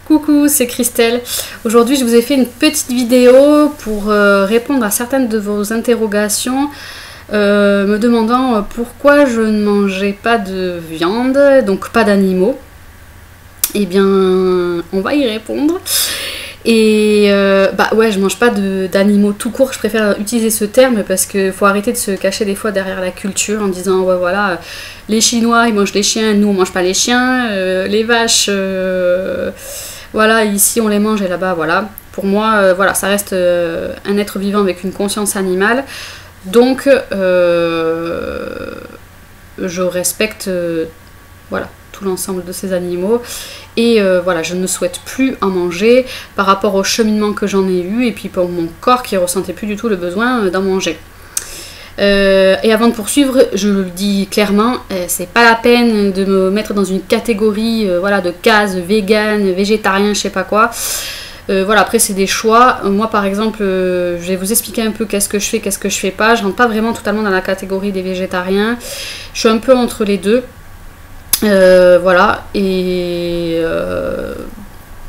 Coucou, c'est Christelle. Aujourd'hui, je vous ai fait une petite vidéo pour répondre à certaines de vos interrogations, me demandant pourquoi je ne mangeais pas de viande, donc pas d'animaux. Eh bien, on va y répondre. Et bah ouais, je mange pas d'animaux tout court, je préfère utiliser ce terme parce qu'il faut arrêter de se cacher des fois derrière la culture en disant ouais voilà, les Chinois ils mangent les chiens, nous on mange pas les chiens, les vaches voilà, ici on les mange et là-bas voilà. Pour moi voilà, ça reste un être vivant avec une conscience animale, donc je respecte voilà, tout l'ensemble de ces animaux. Et voilà, je ne souhaite plus en manger par rapport au cheminement que j'en ai eu et puis pour mon corps qui ressentait plus du tout le besoin d'en manger. Et avant de poursuivre, je le dis clairement, c'est pas la peine de me mettre dans une catégorie voilà, de case vegan, végétarien, je sais pas quoi. Voilà, après c'est des choix. Moi par exemple, je vais vous expliquer un peu qu'est-ce que je fais pas. Je rentre pas vraiment totalement dans la catégorie des végétariens. Je suis un peu entre les deux. Voilà, et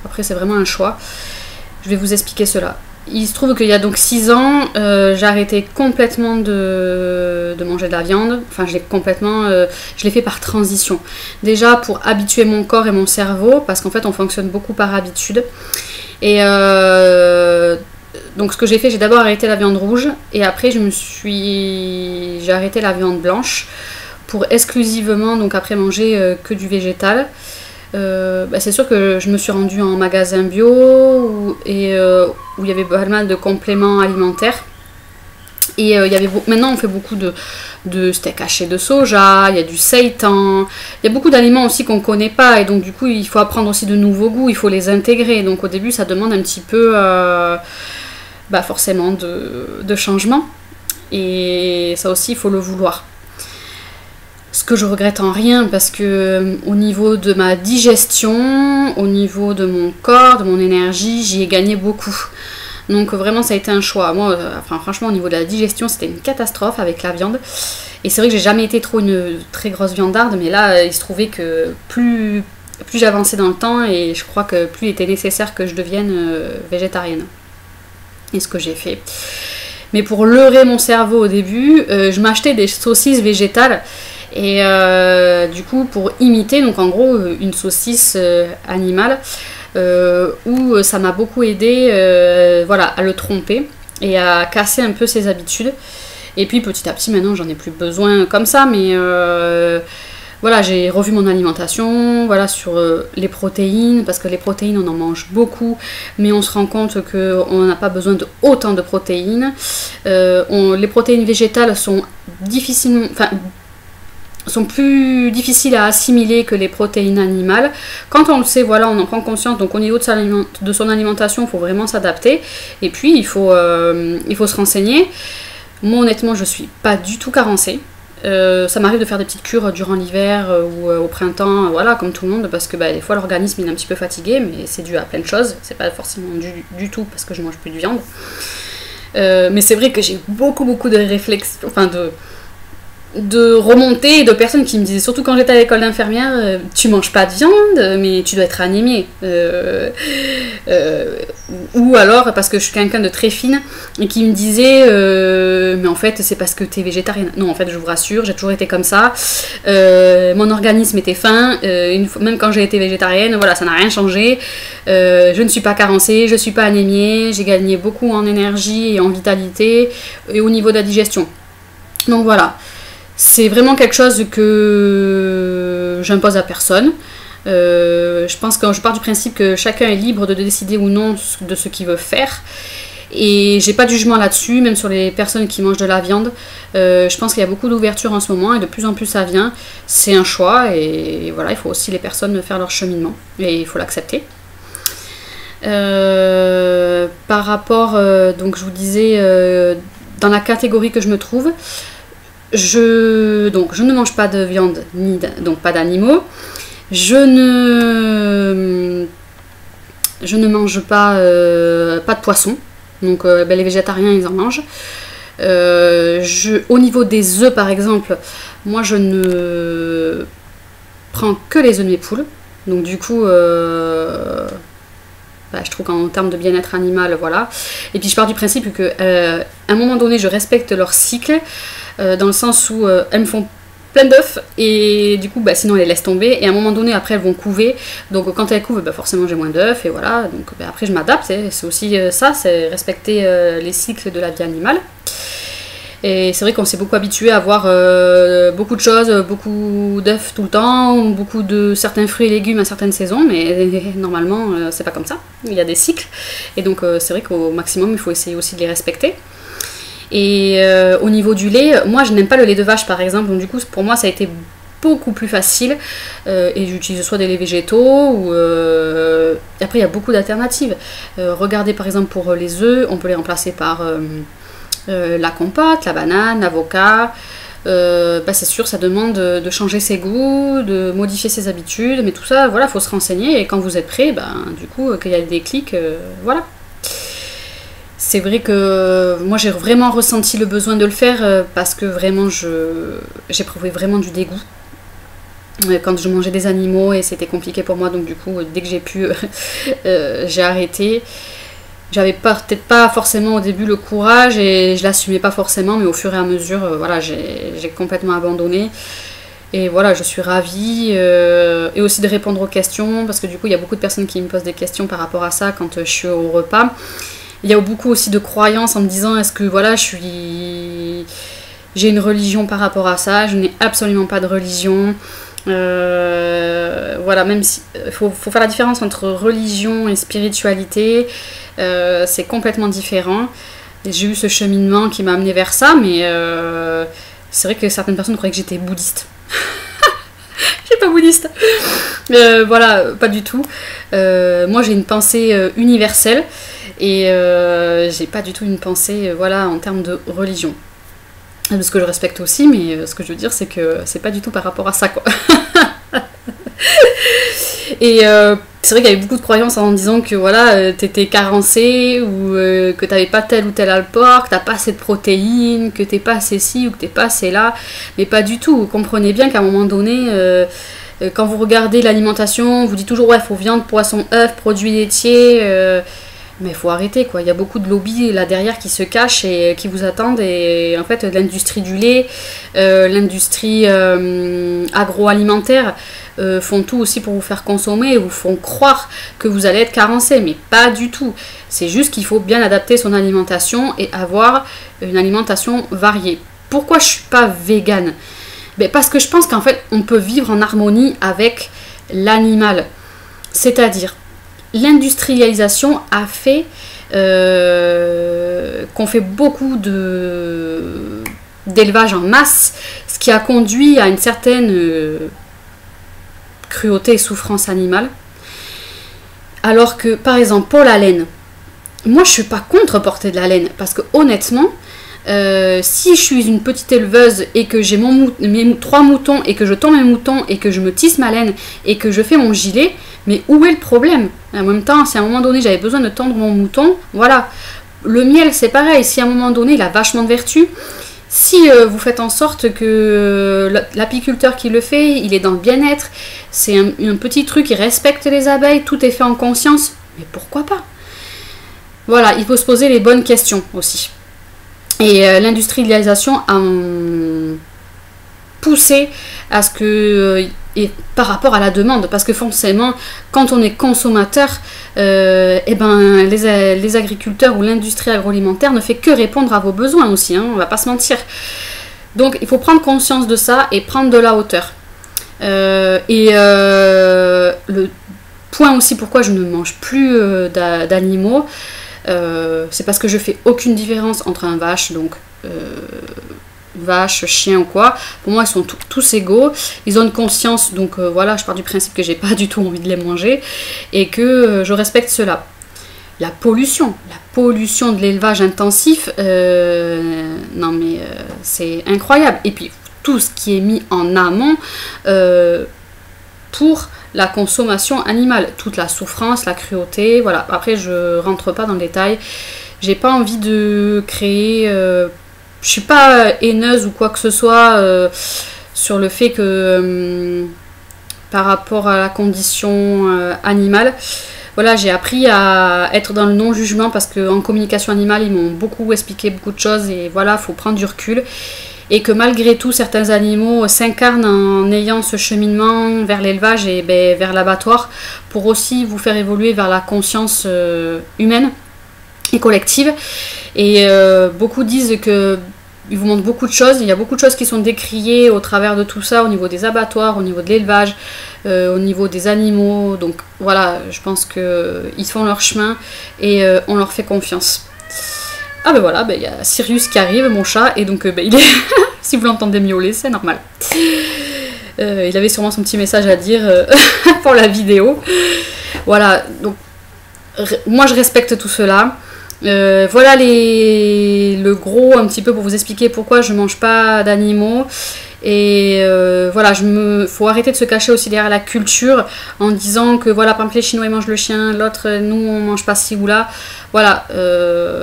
après c'est vraiment un choix. Je vais vous expliquer cela. Il se trouve qu'il y a donc 6 ans, j'ai arrêté complètement de manger de la viande. Enfin, je l'ai fait par transition. Déjà pour habituer mon corps et mon cerveau, parce qu'en fait on fonctionne beaucoup par habitude. Et donc ce que j'ai fait, j'ai d'abord arrêté la viande rouge, et après j'ai arrêté la viande blanche, pour exclusivement donc après manger que du végétal. Bah c'est sûr que je me suis rendue en magasin bio où il y avait pas mal de compléments alimentaires. Et maintenant on fait beaucoup de steak haché de soja, il y a du seitan, il y a beaucoup d'aliments aussi qu'on ne connaît pas, et donc du coup il faut apprendre aussi de nouveaux goûts, il faut les intégrer. Donc au début ça demande un petit peu bah forcément de changement, et ça aussi il faut le vouloir. Ce que je regrette en rien, parce que au niveau de ma digestion, au niveau de mon corps, de mon énergie, j'y ai gagné beaucoup. Donc vraiment ça a été un choix. Moi, enfin franchement au niveau de la digestion, c'était une catastrophe avec la viande. Et c'est vrai que j'ai jamais été une très grosse viandarde, mais là il se trouvait que plus j'avançais dans le temps, et je crois que plus il était nécessaire que je devienne végétarienne. Et ce que j'ai fait. Mais pour leurrer mon cerveau au début, je m'achetais des saucisses végétales. Et du coup pour imiter donc en gros une saucisse animale, où ça m'a beaucoup aidé voilà, à le tromper et à casser un peu ses habitudes. Et puis petit à petit maintenant j'en ai plus besoin comme ça, mais voilà, j'ai revu mon alimentation voilà, sur les protéines, parce que les protéines on en mange beaucoup, mais on se rend compte qu'on n'a pas besoin de autant de protéines. Les protéines végétales sont plus difficiles à assimiler que les protéines animales. Quand on le sait, voilà, on en prend conscience. Donc au niveau de son alimentation, il faut vraiment s'adapter. Et puis il faut se renseigner. Moi honnêtement, je suis pas du tout carencée. Ça m'arrive de faire des petites cures durant l'hiver ou au printemps, voilà, comme tout le monde, parce que bah, des fois l'organisme il est un petit peu fatigué, mais c'est dû à plein de choses. C'est pas forcément du tout parce que je mange plus de viande. Mais c'est vrai que j'ai beaucoup de réflexions, enfin de remontées de personnes qui me disaient, surtout quand j'étais à l'école d'infirmière, tu manges pas de viande, mais tu dois être anémiée. Ou alors parce que je suis quelqu'un de très fine et qui me disait mais en fait c'est parce que tu es végétarienne. Non, en fait je vous rassure, j'ai toujours été comme ça. Mon organisme était fin, même quand j'ai été végétarienne, voilà, ça n'a rien changé. Je ne suis pas carencée, je suis pas anémiée, j'ai gagné beaucoup en énergie et en vitalité et au niveau de la digestion. Donc voilà. C'est vraiment quelque chose que j'impose à personne. Je pense que je pars du principe que chacun est libre de décider ou non de ce qu'il veut faire. Et j'ai pas de jugement là-dessus, même sur les personnes qui mangent de la viande. Je pense qu'il y a beaucoup d'ouverture en ce moment et de plus en plus ça vient. C'est un choix et voilà, il faut aussi les personnes faire leur cheminement et il faut l'accepter. Par rapport, donc je vous disais, dans la catégorie que je me trouve, je ne mange pas de viande, donc pas d'animaux. Je ne mange pas de poisson. Donc les végétariens ils en mangent. Au niveau des œufs par exemple, moi je ne prends que les œufs de mes poules. Donc du coup je trouve qu'en termes de bien-être animal, voilà. Et puis je pars du principe que à un moment donné, je respecte leur cycle, dans le sens où elles me font plein d'œufs et du coup bah, sinon elles les laissent tomber et à un moment donné après elles vont couver, donc quand elles couvent bah, forcément j'ai moins d'œufs et voilà, donc bah, après je m'adapte, c'est aussi ça, c'est respecter les cycles de la vie animale. Et c'est vrai qu'on s'est beaucoup habitué à avoir beaucoup de choses, beaucoup d'œufs tout le temps, beaucoup de certains fruits et légumes à certaines saisons, mais normalement c'est pas comme ça, il y a des cycles et donc c'est vrai qu'au maximum il faut essayer aussi de les respecter. Et au niveau du lait, moi je n'aime pas le lait de vache par exemple, donc du coup pour moi ça a été beaucoup plus facile et j'utilise soit des laits végétaux ou après il y a beaucoup d'alternatives. Regardez par exemple pour les œufs, on peut les remplacer par la compote, la banane, l'avocat. Bah c'est sûr, ça demande de changer ses goûts, de modifier ses habitudes, mais tout ça, voilà, faut se renseigner et quand vous êtes prêt, ben, du coup, qu'il y a des déclics, voilà. C'est vrai que moi j'ai vraiment ressenti le besoin de le faire parce que vraiment j'éprouvais vraiment du dégoût quand je mangeais des animaux et c'était compliqué pour moi, donc du coup dès que j'ai pu j'ai arrêté. J'avais peut-être pas forcément au début le courage et je l'assumais pas forcément, mais au fur et à mesure voilà, j'ai complètement abandonné. Et voilà, je suis ravie et aussi de répondre aux questions parce que du coup il y a beaucoup de personnes qui me posent des questions par rapport à ça quand je suis au repas. Il y a beaucoup aussi de croyances en me disant est-ce que voilà j'ai une religion par rapport à ça. Je n'ai absolument pas de religion. Voilà, même si faut faire la différence entre religion et spiritualité. C'est complètement différent. J'ai eu ce cheminement qui m'a amené vers ça, mais c'est vrai que certaines personnes croyaient que j'étais bouddhiste. Je suis pas bouddhiste. Voilà, pas du tout. Moi j'ai une pensée universelle et j'ai pas du tout une pensée voilà, en termes de religion. Ce que je respecte aussi, mais ce que je veux dire c'est que c'est pas du tout par rapport à ça quoi. Et c'est vrai qu'il y avait beaucoup de croyances en disant que voilà, t'étais carencé ou que t'avais pas tel ou tel apport, que t'as pas assez de protéines, que t'es pas assez ci ou que t'es pas assez là, mais pas du tout. Vous comprenez bien qu'à un moment donné, quand vous regardez l'alimentation, on vous dit toujours ouais, faut viande, poisson, œufs, produits laitiers, mais il faut arrêter quoi. Il y a beaucoup de lobbies là derrière qui se cachent et qui vous attendent et en fait l'industrie du lait, l'industrie agroalimentaire font tout aussi pour vous faire consommer et vous font croire que vous allez être carencé, mais pas du tout. C'est juste qu'il faut bien adapter son alimentation et avoir une alimentation variée. Pourquoi je suis pas végane? Ben parce que je pense qu'en fait on peut vivre en harmonie avec l'animal, c'est-à-dire l'industrialisation a fait qu'on fait beaucoup d'élevage en masse, ce qui a conduit à une certaine cruauté et souffrance animale. Alors que, par exemple, pour la laine, moi je suis pas contre porter de la laine, parce que honnêtement, si je suis une petite éleveuse et que j'ai mes 3 moutons et que je tends mes moutons et que je me tisse ma laine et que je fais mon gilet, mais où est le problème? En même temps, si à un moment donné j'avais besoin de tendre mon mouton, voilà. Le miel c'est pareil, si à un moment donné il a vachement de vertu, si vous faites en sorte que l'apiculteur qui le fait, il est dans le bien-être, c'est un petit truc, il respecte les abeilles, tout est fait en conscience, mais pourquoi pas? Voilà, il faut se poser les bonnes questions aussi. Et l'industrialisation a poussé à ce que, et par rapport à la demande, parce que forcément, quand on est consommateur, eh ben, les agriculteurs ou l'industrie agroalimentaire ne fait que répondre à vos besoins aussi, hein, on va pas se mentir. Donc il faut prendre conscience de ça et prendre de la hauteur. Le point aussi pourquoi je ne mange plus d'animaux, c'est parce que je fais aucune différence entre un vache, donc vache, chien ou quoi. Pour moi ils sont tous égaux, ils ont une conscience, donc voilà, je pars du principe que j'ai pas du tout envie de les manger et que je respecte cela. La pollution de l'élevage intensif, non mais c'est incroyable. Et puis tout ce qui est mis en amont pour la consommation animale, toute la souffrance, la cruauté, voilà. Après je rentre pas dans le détail, j'ai pas envie de créer, je suis pas haineuse ou quoi que ce soit sur le fait que par rapport à la condition animale, voilà, j'ai appris à être dans le non-jugement parce qu'en communication animale, ils m'ont beaucoup expliqué beaucoup de choses et voilà, il faut prendre du recul. Et que malgré tout, certains animaux s'incarnent en ayant ce cheminement vers l'élevage et vers l'abattoir pour aussi vous faire évoluer vers la conscience humaine et collective. Et beaucoup disent que ils vous montrent beaucoup de choses, il y a beaucoup de choses qui sont décriées au travers de tout ça, au niveau des abattoirs, au niveau de l'élevage, au niveau des animaux. Donc voilà, je pense qu'ils font leur chemin et on leur fait confiance. Ah ben voilà, il y a Sirius qui arrive, mon chat, et donc il est... si vous l'entendez miauler, c'est normal. Il avait sûrement son petit message à dire pour la vidéo. Voilà, donc moi je respecte tout cela. Voilà le gros un petit peu pour vous expliquer pourquoi je mange pas d'animaux. Et voilà, faut arrêter de se cacher aussi derrière la culture en disant que voilà, par exemple les Chinois ils mangent le chien, l'autre nous on mange pas ci ou là. Voilà,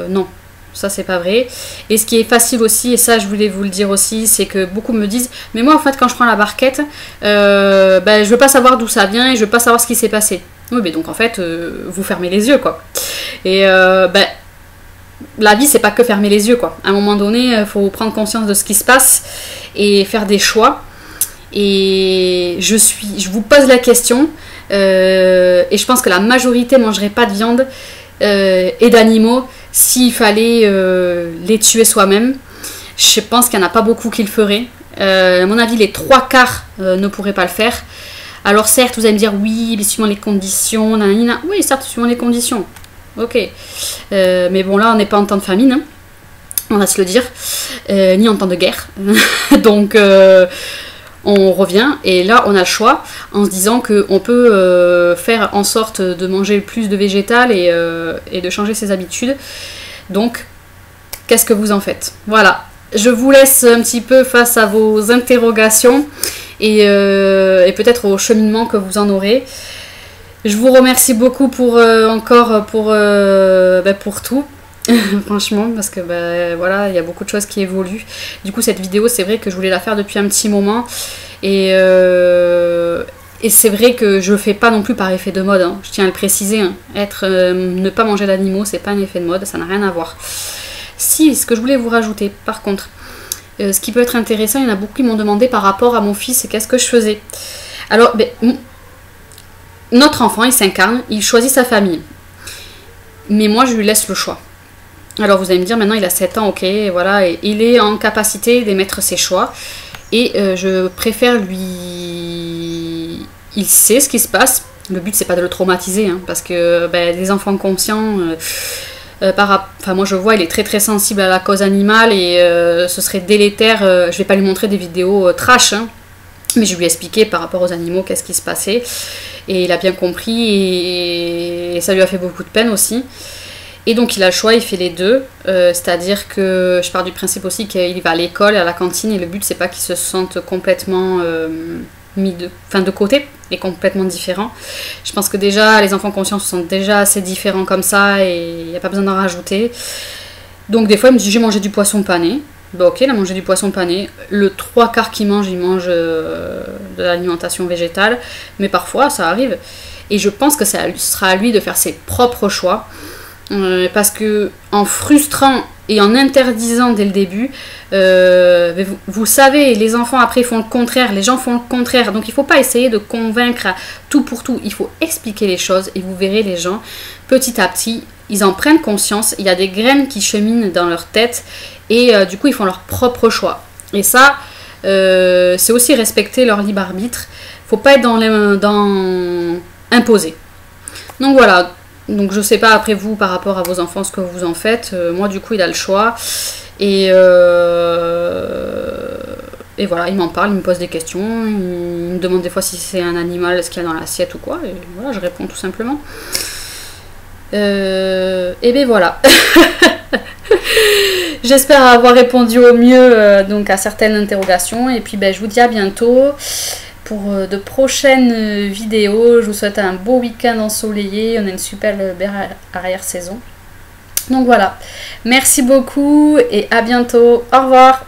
non. Ça c'est pas vrai. Et ce qui est facile aussi, et ça je voulais vous le dire aussi, c'est que beaucoup me disent mais moi en fait quand je prends la barquette je veux pas savoir d'où ça vient et je veux pas savoir ce qui s'est passé. Oui mais donc en fait vous fermez les yeux quoi. Et la vie c'est pas que fermer les yeux quoi. À un moment donné il faut prendre conscience de ce qui se passe et faire des choix. Et je vous pose la question et je pense que la majorité ne mangerait pas de viande et d'animaux s'il fallait les tuer soi-même. Je pense qu'il n'y en a pas beaucoup qui le feraient. À mon avis, les 3/4 ne pourraient pas le faire. Alors certes, vous allez me dire, oui, mais suivant les conditions, nanana. Oui, certes, suivant les conditions. Ok. Mais bon, là, on n'est pas en temps de famine, hein, on va se le dire. Ni en temps de guerre. Donc... on revient et là on a le choix en se disant qu'on peut faire en sorte de manger plus de végétal et de changer ses habitudes. Donc qu'est-ce que vous en faites? Voilà, je vous laisse un petit peu face à vos interrogations et peut-être au cheminement que vous en aurez. Je vous remercie beaucoup pour tout. Franchement, parce que voilà, il y a beaucoup de choses qui évoluent. Du coup, cette vidéo, c'est vrai que je voulais la faire depuis un petit moment. Et c'est vrai que je le fais pas non plus par effet de mode, hein. Je tiens à le préciser, hein. Ne pas manger d'animaux, c'est pas un effet de mode, ça n'a rien à voir. Si, ce que je voulais vous rajouter, par contre, ce qui peut être intéressant, il y en a beaucoup qui m'ont demandé par rapport à mon fils, qu'est-ce que je faisais. Alors, notre enfant, il s'incarne, il choisit sa famille. Mais moi, je lui laisse le choix. Alors vous allez me dire, maintenant il a 7 ans, ok, voilà, et il est en capacité d'émettre ses choix. Et je préfère il sait ce qui se passe. Le but c'est pas de le traumatiser, hein, parce que les enfants conscients, moi je vois, il est très très sensible à la cause animale et ce serait délétère. Je vais pas lui montrer des vidéos trash, hein, mais je vais lui expliquer par rapport aux animaux qu'est-ce qui se passait. Et il a bien compris et ça lui a fait beaucoup de peine aussi. Et donc il a le choix, il fait les deux, c'est-à-dire que je pars du principe aussi qu'il va à l'école, à la cantine, et le but c'est pas qu'il se sente complètement mis de côté et complètement différent. Je pense que déjà les enfants conscients se sentent déjà assez différents comme ça et il n'y a pas besoin d'en rajouter. Donc des fois il me dit j'ai mangé du poisson pané. Ok, il a mangé du poisson pané. Le 3/4 qu'il mange, il mange de l'alimentation végétale, mais parfois ça arrive. Et je pense que ça sera à lui de faire ses propres choix. Parce que en frustrant et en interdisant dès le début, vous savez, les enfants après font le contraire, les gens font le contraire, donc il ne faut pas essayer de convaincre à tout pour tout, il faut expliquer les choses et vous verrez les gens, petit à petit, ils en prennent conscience, il y a des graines qui cheminent dans leur tête et du coup ils font leur propre choix. Et ça, c'est aussi respecter leur libre arbitre, il ne faut pas être dans imposer. Donc voilà. Donc je sais pas après vous par rapport à vos enfants ce que vous en faites. Moi du coup il a le choix. Et voilà, il m'en parle, il me pose des questions. Il me demande des fois si c'est un animal, ce qu'il y a dans l'assiette ou quoi. Et voilà, je réponds tout simplement. Et ben voilà. J'espère avoir répondu au mieux donc à certaines interrogations. Et puis je vous dis à bientôt. Pour de prochaines vidéos, je vous souhaite un beau week-end ensoleillé, on a une super belle arrière-saison. Donc voilà, merci beaucoup et à bientôt, au revoir.